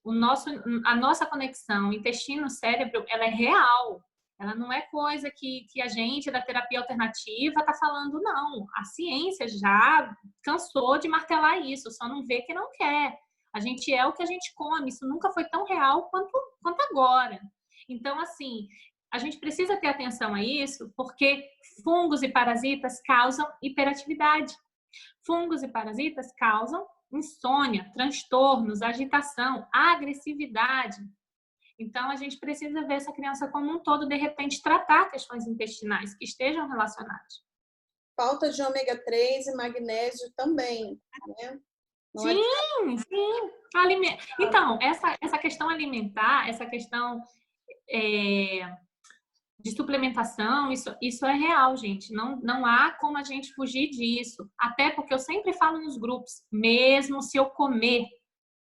A nossa conexão intestino-cérebro, ela é real. Ela não é coisa que a gente da terapia alternativa está falando, não. A ciência já cansou de martelar isso, só não vê que não quer. A gente é o que a gente come, isso nunca foi tão real quanto agora. Então, assim, a gente precisa ter atenção a isso, porque fungos e parasitas causam hiperatividade. Fungos e parasitas causam insônia, transtornos, agitação, agressividade. Então, a gente precisa ver essa criança como um todo, de repente, tratar questões intestinais que estejam relacionadas. Falta de ômega 3 e magnésio também, né? Sim, sim. Então, essa questão alimentar, essa questão de suplementação, isso é real, gente. Não há como a gente fugir disso. Até porque eu sempre falo nos grupos, mesmo se eu comer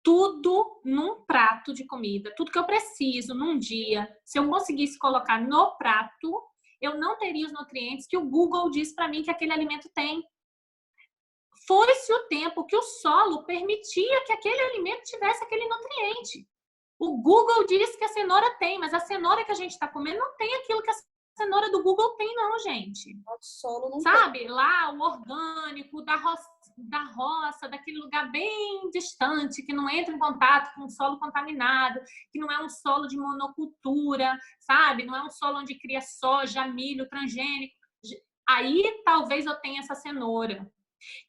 tudo num prato de comida, tudo que eu preciso num dia, se eu conseguisse colocar no prato, eu não teria os nutrientes que o Google diz para mim que aquele alimento tem. Foi-se o tempo que o solo permitia que aquele alimento tivesse aquele nutriente. O Google diz que a cenoura tem, mas a cenoura que a gente está comendo não tem aquilo que a cenoura do Google tem, não, gente. O solo não sabe? tem. Lá, o orgânico, da roça, daquele lugar bem distante, que não entra em contato com o solo contaminado, que não é um solo de monocultura, sabe? Não é um solo onde cria soja, milho, transgênico. Aí, talvez eu tenha essa cenoura.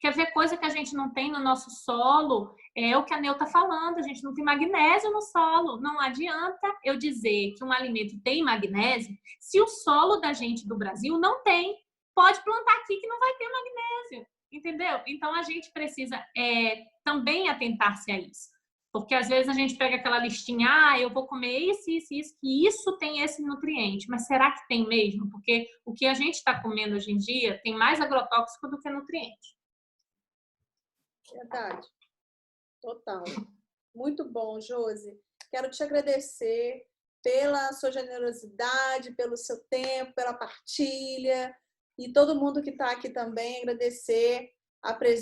Quer ver coisa que a gente não tem no nosso solo? É o que a Neu está falando, a gente não tem magnésio no solo. Não adianta eu dizer que um alimento tem magnésio se o solo da gente do Brasil não tem. Pode plantar aqui que não vai ter magnésio, entendeu? Então, a gente precisa também atentar-se a isso. Porque, às vezes, a gente pega aquela listinha, eu vou comer isso, isso, isso, que isso tem esse nutriente. Mas será que tem mesmo? Porque o que a gente está comendo hoje em dia tem mais agrotóxico do que nutriente. Verdade. Total. Muito bom, Josi. Quero te agradecer pela sua generosidade, pelo seu tempo, pela partilha. E todo mundo que está aqui também, agradecer a presença